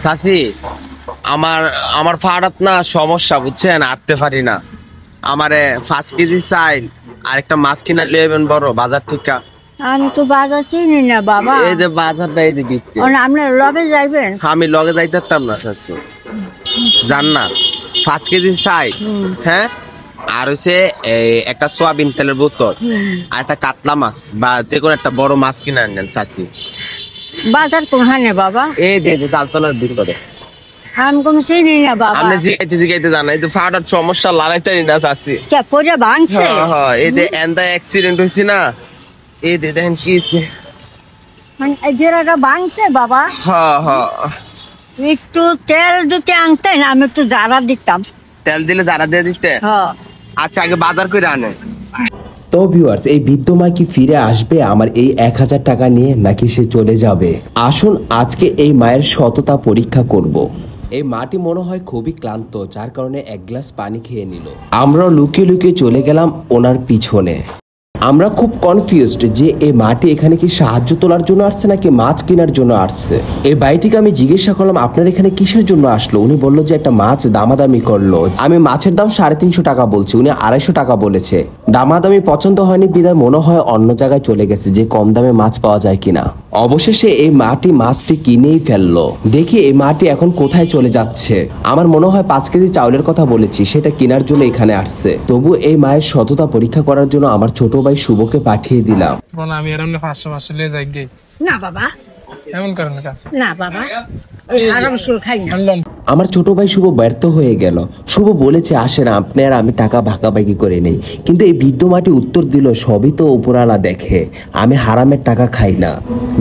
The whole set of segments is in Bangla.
চাচি আমার আমার ফাড়াত না সমস্যা বুঝছেন, আটতে পারি না। আমারে 5 কেজি চাইল আর একটা মাছ কিনা লেবেন বড় বাজার থেকে। আমি তো বাজার চিনি না বাবা। এই যে বাজারটা এই দিচ্ছে। আপনি লগে যাইবেন? আমি লগে যাইতাম না চাচি, জান না। 5 কেজি চাইল, হ্যাঁ, আর হচ্ছে একটা সোয়াবিন তেলের বোতল আর একটা কাতলা মাছ বা যে কোনো একটা বড় মাছ কিনে আনেন চাচি। বাজার কোনখানে বাবা? এই যে তালতলার ভিতরে। আমি কোনো চিনি না বাবা। আপনি জিগাইতে জানা, এই তো ফাটার সমস্যা লাগাইতারি না চাচি। কে পরে ভাঙছে? হ্যাঁ, এই যে এন্দা অ্যাক্সিডেন্ট হয়েছে না, এই যে দেখেন কি হয়েছে। মানে এই জায়গাটা ভাঙছে বাবা? হ্যাঁ হ্যাঁ। একটু তেল যদি আনতেন আমি একটু জারা দিতাম। তেল দিলে যারা দিয়ে দিতে? হ্যাঁ। আচ্ছা আগে বাজার করে আনে। তো ভিউয়ার্স, এই বৃদ্ধ মা কি ফিরে আসবে আমার এই 1000 টাকা নিয়ে, নাকি সে চলে যাবে? আসুন আজকে এই মায়ের সততা পরীক্ষা করব। এই মাটি মনে হয় খুবই ক্লান্ত, যার কারণে এক গ্লাস পানি খেয়ে নিল। আমরাও লুকিয়ে লুকিয়ে চলে গেলাম ওনার পিছনে। আমরা খুব কনফিউজড যে এই মাটি এখানে কি সাহায্য তোলার জন্য আসছে নাকি মাছ কেনার জন্য আসছে। এই ভাইটিকে আমি জিজ্ঞাসা করলাম আপনার এখানে কিসের জন্য আসলো। উনি বললো যে একটা মাছ দামাদামি করলো। আমি মাছের দাম 350 টাকা বলছি, উনি 250 টাকা বলেছে। দামাদামি পছন্দ হয়নি বিদায় মনে হয় অন্য জায়গায় চলে গেছে যে কম দামে মাছ পাওয়া যায় কিনা। অবশেষে এই মাছটি কিনেই ফেললো। দেখি এই মাটি এখন কোথায় চলে যাচ্ছে। আমার মনে হয় 5 কেজি চাউলের কথা বলেছি, সেটা কেনার জন্য এখানে আসছে। তবু এই মায়ের সততা পরীক্ষা করার জন্য আমার ছোট ভাই শুভকে পাঠিয়ে দিলাম। আমি এরকম 500 লিয়ে যাই গে। না বাবা, এমন করেন না। না বাবা, আরামসে খাই না। আমার ছোট ভাই শুভ ব্যর্থ হয়ে গেল। শুভ বলেছে আসেন আপনি আর আমি টাকা ভাগাভাগি করে নেই, কিন্তু এই বৃদ্ধ মাটি উত্তর দিল সবই তো উপরালা দেখে, আমি হারামের টাকা খাই না।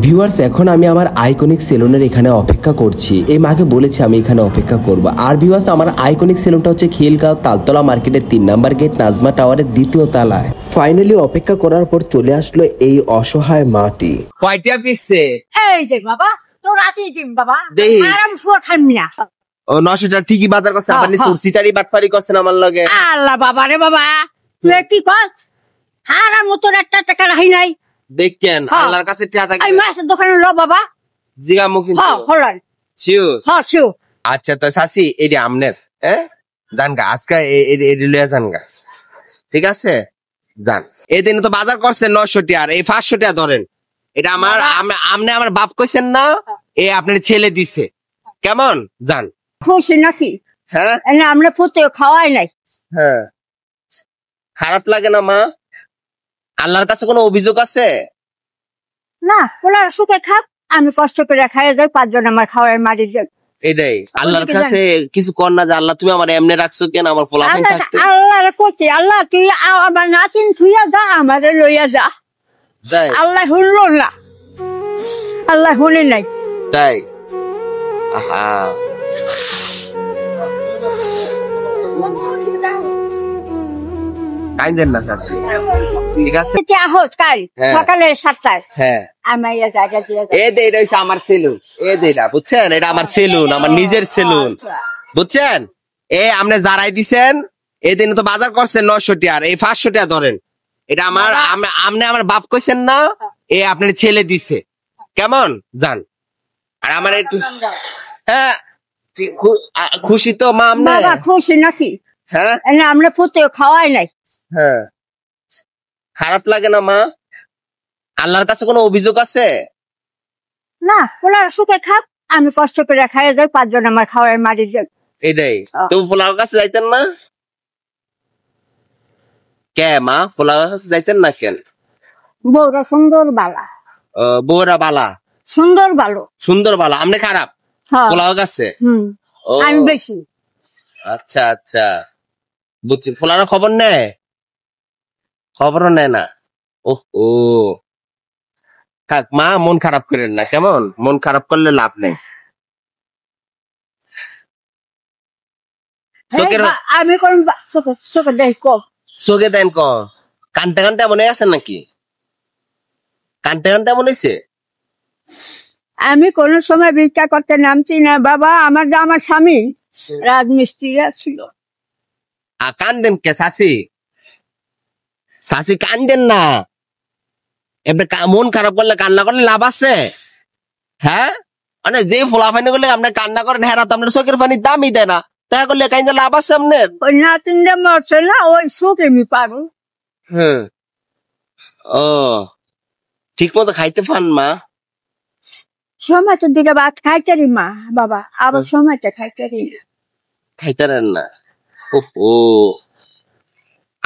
ভিউয়ার্স, এখন আমি আমার আইকনিক সেলুনের এখানে অপেক্ষা করছি। এই মাকে বলেছি আমি এখানে অপেক্ষা করব। আর ভিউয়ার্স, আমার আইকনিক সেলুনটা হচ্ছে খিলগাঁও তালতলা মার্কেটের 3 নাম্বার গেট, নাজমা টাওয়ারের 2য় তলায়। ফাইনালি অপেক্ষা করার পর চলে আসলো এই অসহায় মাটি। কয়টা পিসছে? এই যে বাবা, তো রাতেই দিন বাবা, দেই। আরামসে খাইম না। ও 900 টাকা ঠিকই বাজার করছে, আপনি সুরসিটারি বাটপারি করছেন আমার লগে। আল্লাহ বাবা রে বাবা, তুই কি কস? হারাম তোর একটা টাকা রাখি নাই। দেখেন আল্লাহর কাছে টাকা থাকে। এই মাছের দোকানে ল বাবা। জিগা মুখ কিন্তু। হ্যাঁ হলাই। শিওর? হ্যাঁ শিওর। আচ্ছা তো চাচি এডি আমনের, হ্যাঁ জানগা আজকে এডি লয়া জানগা, ঠিক আছে জান। এই দিন তো বাজার করছেন 900 টাকা, আর এই 500 টাকা ধরেন। এটা আমার আমনে আমার বাপ কইছেন না, এ আপনার ছেলে দিছে, কেমন জান? খুশি নাকি? হ্যাঁ না, আমরা ফুটে খাওয়াই নাই। হ্যাঁ, খারাপ লাগে না মা? আল্লাহর কাছে কোনো অভিযোগ আছে? না, ওরা সুখে খাক, আমি কষ্ট করে খাই যাই, 5 জন আমার খাওয়াই মারি যাই। এটাই আল্লাহর কাছে কিছু কর না যে আল্লাহ তুমি আমার এমনি রাখছো কেন, আমার ফলাফল থাকতে। আল্লাহর করতে, আল্লাহ তুই আমার নাতিন থুইয়া যা, আমারে লইয়া যা। তাই আল্লাহ শুনল না, আল্লাহ শুনে নাই। তাই আহা, কাইন্দেন না চাচি, ঠিক আছে? আহত কাল সকালে 7টায়। হ্যাঁ, আমার ইয়া জায়গা দিয়ে এই যে এটা হচ্ছে আমার সেলুন, এই যে এটা বুঝছেন, এটা আমার সেলুন, আমার নিজের সেলুন, বুঝছেন? আপনি যারাই দিছেন এই দিন তো বাজার করছেন 900 টাকা, আর এই 500 টাকা ধরেন। এটা আমার আপনি আমার বাপ কইছেন না, আপনার ছেলে দিছে, কেমন জান? আর আমার একটু হ্যাঁ খুশি তো মা? বাবা খুশি নাকি? হ্যাঁ, না, আমরা ফুটে খাওয়াই নাই। হ্যাঁ, খারাপ লাগে না মা? আল্লাহর কাছে কোনো অভিযোগ আছে? না, ওরা সুখে খাক, আমি কষ্ট করে খাই যাই, 5 জন আমার খাওয়াই মারি যাই। এটাই তো, পোলার কাছে যাইতেন না কে মা? পোলার কাছে যাইতেন না কেন? বউরা সুন্দর বালা। বউরা বালা? সুন্দর ভালো। সুন্দর বালা, আপনি খারাপ পোলার কাছে? আমি বেশি। আচ্ছা আচ্ছা, বুঝছি। পোলারা খবর নেয়? খবরও নেয় না। ও থাক মা, মন খারাপ করেন না, কেমন? মন খারাপ করলে লাভ নেই। আমি কোন চোখে দেখি কম। চোখে দেন ক? কানতে কানতে মনে আছে নাকি? কানতে কানতে মনে হয়েছে? আমি কোন সময় ভিক্ষা করতে নামছি না বাবা, আমার স্বামী রাজমিস্ত্রি ছিল। কান্দেন কে শাসি? শাসি কান্দেন না, এবার মন খারাপ করলে কান্না করলে লাভ আছে? হ্যাঁ, মানে যে ফোলাফানি গুলো আপনি কান্না করেন হেরা তো আপনার চোখের পানি দামই দেয় না, তা করলে কাইন্দা লাভ আছে আপনার? ওই নাতিনটা মরছে না, ওই সুখ আমি পাগল। হ্যাঁ। ও ঠিক মতো খাইতে পান মা? সময় তো দুটা ভাত খাইতারি মা বাবা, আবার সময়টা খাইতারি না। খাইতারেন না? ও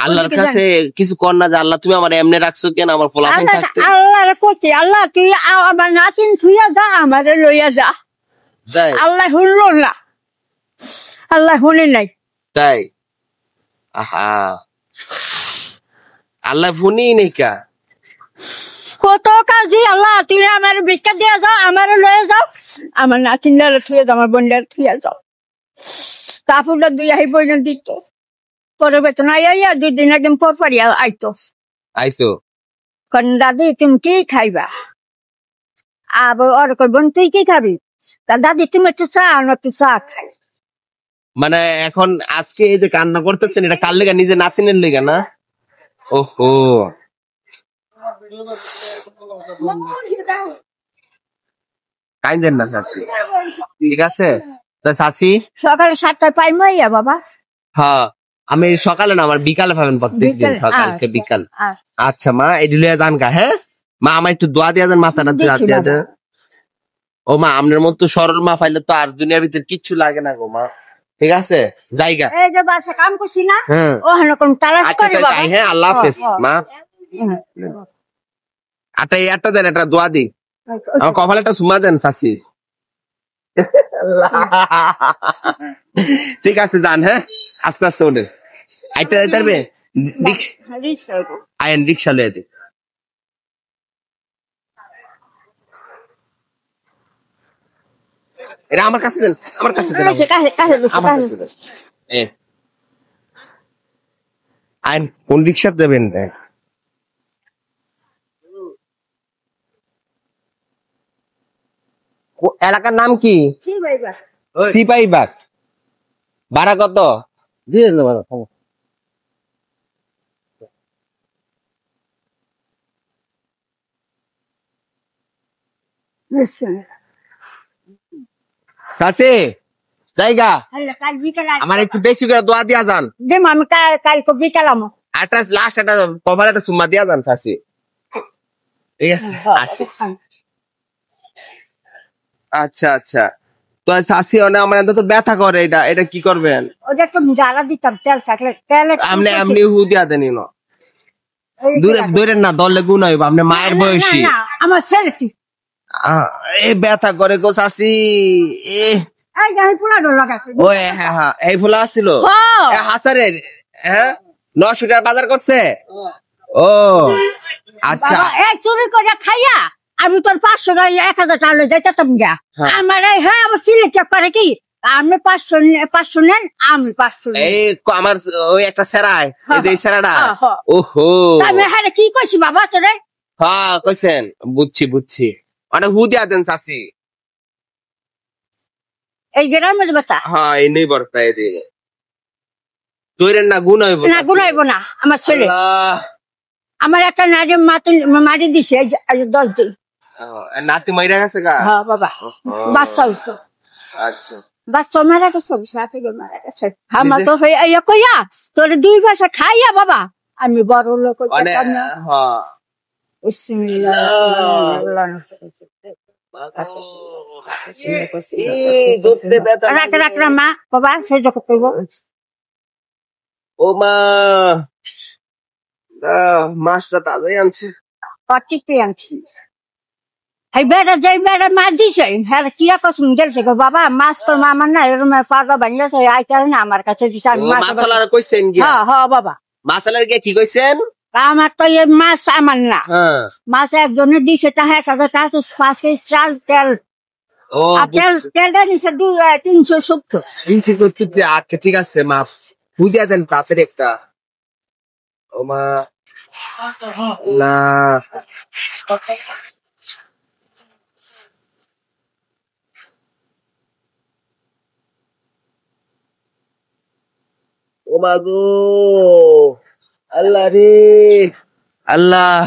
আল্লাহর কাছে কিছু কর না যে আল্লাহ তুমি আমার এমনি রাখছো কেন আমার ফোলাফানি থাকতে? আল্লাহর করতে, আল্লাহ তুই আমার নাতিন থুইয়া যা, আমারে লইয়া যা। তাই আল্লাহ শুনলো না, আল্লাহ শুনে নাই। তাই আহা আল্লাহ ফোনই নেই কা? কত কাজী আল্লাহ তুই আমার ভিক্ষা দিয়ে যাও, আমারে লয়ে যাও, আমার নাতিনদারে থুয়ে যাও, আমার বোনদারে থুয়ে যাও। কাপড়টা দুই আহি বইনা দিত, পরে বেতন আইয়া 2 দিন একদিন পর পরই আইতো। আইসো কারণ দাদি তুমি কি খাইবা? আবার ওর কই বোন তুই কি খাবি? তা দাদি তুমি একটু চা আনো, একটু চা খাই। মানে এখন আজকে এই যে কান্না করতেছেন এটা কার লেগা? নিজে নাতিনের লেগা না? ওহো কাইন্দেন না চাচি, ঠিক আছে? তা চাচি সকালে 7টায় পাই মাইয়া বাবা। হ্যাঁ আমি সকালে না, আমার বিকালে পাবেন প্রত্যেকদিন, বিকালে? সকালকে বিকাল। আচ্ছা। আচ্ছা মা এটি লইয়া যান গা, হ্যাঁ মা আমার একটু দোয়া দিয়া দেন, মাথাটা দেখি দিয়া বাবা। দেন। ও মা আপনার মতো সরল মা পাইলে তো আর দুনিয়ার ভিতরে কিচ্ছু লাগে না গো মা, ঠিক আছে জায়গা। এই যে বাসা কাম করছি না, হ্যাঁ ওখানে কোন তালাশ আচ্ছা করি তাই বাবা। যাই, হ্যাঁ আল্লাহ হাফেজ মা। হুম। একটা দেন, একটা দোয়া দিই, আমার কপালে একটা সুমা দেন চাচি। ঠিক আছে যান, হ্যাঁ আস্তে আস্তে ওঠে আইটা যাইতে পারবে? আইন রিক্সা লইয়া দিই। এটা আমার কাছে দেন, আমার কাছে দেন, আমার কাছে দেন। আইন কোন রিক্সা দেবেন? এলাকার নাম কি? সিপাহীবাগ। ভাড়া কত? দিয়ে দেন ভাড়া। চাচি জায়গা আমার একটু বেশি করে দোয়া দিয়া যান। দেম আমি কালকে বিকালাম। একটা লাস্ট একটা কভার একটা সুম্মা দিয়া যান চাচি, ঠিক আছে? আসি। আচ্ছা আচ্ছা তো চাচি অনেক আমার এত তো ব্যথা করে, এটা এটা কি করবেন? ওটা একটু জ্বালা দিতাম, তেল থাকলে তেল আপনি হু দিয়া দেন না, দূরে দূরে না দলে গুণ হইব, আপনি মায়ের বয়সী। আমার ছেলে কি এই ব্যথা করে গো চাচি। ওই হ্যাঁ হ্যাঁ এই ফুলা আসছিল হাসারের, হ্যাঁ 900 টাকার বাজার করছে। ও আচ্ছা এই চুরি করে খাইয়া আমি তোর 500 টাকা 1000 টাকা লই যাইতাম গা। আমার হ্যাঁ আমার ছেলে কে পারে কি, আমি 500 নেন, আমি 500 এই আমার ওই একটা সেরাই এই সেরাটা। ওহো আমি হ্যাঁ কি কইছি বাবা তোরে? হ্যাঁ কইছেন, বুঝছি বুঝছি, মানে হু দিয়া দেন চাচি। এই গ্রামের বাচ্চা হ্যাঁ এই নেই বড়টা এই দিয়ে তৈরেন না গুণ হইব না, গুনাইব না। আমার ছেলে আমার একটা নারী মারি দিছে 10 দিন। নাতি মাইরা গেছে গা? হ্যাঁ বাবা বাচ্চা হইতো, আচ্ছা বাচ্চা মারা গেছে, সাথে মারা গেছে। আমার তো কইয়া তোর 2 পয়সা খাইয়া বাবা আমি বড় লোক হইতাম না। হ্যাঁ রাখ মা বাবা সহ্য করতে হইব। ও মা মাছটা তাজাই আনছে। কটিতে আনছি এই বেড়া যাই বেড়া মাছ দিছে, হ্যাঁ কিয়া কসম গেলছে গো বাবা, মাছ তো আমার না এরম পাড়া বানিয়েছে আইতে না আমার কাছে দিছে। আমি মাছালার কইছেন কি? হ্যাঁ হ্যাঁ বাবা মাছালার গিয়ে কি কইছেন? আমার তো এই মাছ আমার না, মাছ একজনের দিছে তা 1000 টাকা তো 5 কেজি চাল তেল। ও তেলটা নিছে 370। আচ্ছা ঠিক আছে মা বুঝিয়া দেন তাপের একটা। ও মা না ও মা গো আল্লাহ রে আল্লাহ।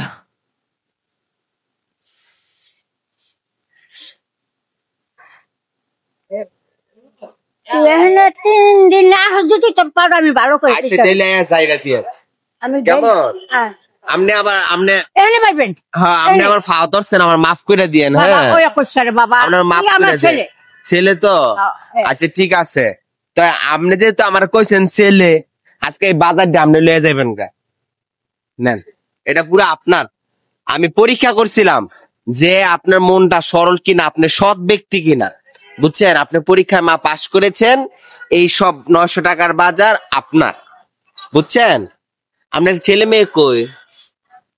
এখানে 3 দিন না যদি তোর পাড়া আমি ভালো করে আচ্ছা দিতাম। তাইলে জায়গা দিয়ে আমি কেমন? হ্যাঁ আপনি আবার আপনি এখানে পাইবেন হ্যাঁ আপনি আমার ফাও ধরছেন আমার মাফ করে দিয়েন বাবা হ্যাঁ ওই কইছে রে বাবা আপনার মাফ তুই আমার করে ছেলে দেন ছেলে তো হ্যাঁ। আচ্ছা ঠিক আছে তো আপনি যেহেতু আমার কইছেন ছেলে আজকে এই বাজারটা আপনি লয়ে যাবেন গা নেন এটা পুরো আপনার আমি পরীক্ষা করছিলাম যে আপনার মনটা সরল কিনা আপনি সৎ ব্যক্তি কিনা বুঝছেন আপনি পরীক্ষায় মা পাশ করেছেন এই সব 900 টাকার বাজার আপনার বুঝছেন আপনার ছেলে মেয়ে কই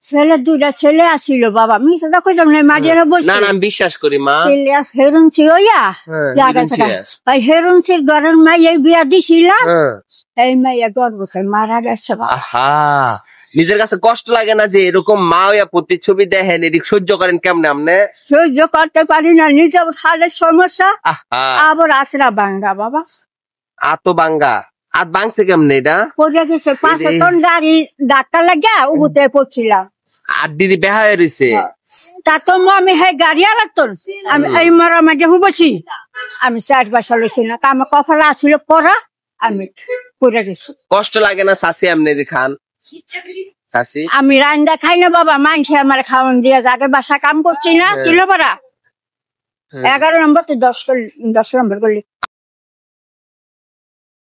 ছেলে দুইটা ছেলে আসিল বাবা মিছে তো কইতাম না মারিয়া বসে না না আমি বিশ্বাস করি মা ছেলে হেরুন ছিল ইয়া হ্যাঁ, জায়গা হেরুন থেকে ছিল। ওই হেরুন ছিল ঘরের মাইয়া বিয়া দিছিলাম হ্যাঁ এই মাইয়া গর্ভতে মারা গেছে বাবা আহা নিজের কাছে কষ্ট লাগে না যে এরকম মা হইয়া প্রতিচ্ছবি দেখেন এদিক সহ্য করেন কেমনে আপনি সহ্য করতে পারি না নিজের খালের সমস্যা আহা আবার আতরা ভাঙ্গা বাবা আতো বাঙ্গা আত বাংছে কেমনে এটা পড়ে গেছে পাঁচে এই- টন গাড়ি ধাক্কা লাগিয়া উবুতে পড়ছিলাম আর দিদি বেহা হয়ে রয়েছে তা তো আমি হে গাড়ি আলাতন আমি এই মরা মাঝে হুবছি আমি 4 বছর লইছি না আমার কপালে আসছিল পড়া আমি পড়ে গেছি কষ্ট লাগে না শাসি আপনি যে খান শাসি আমি রান্দা খাই না বাবা মাংস আমার খাওয়ান দিয়া আগে বাসা কাম করছি না কিলো পারা 11 নম্বর তো 10 নম্বর করলি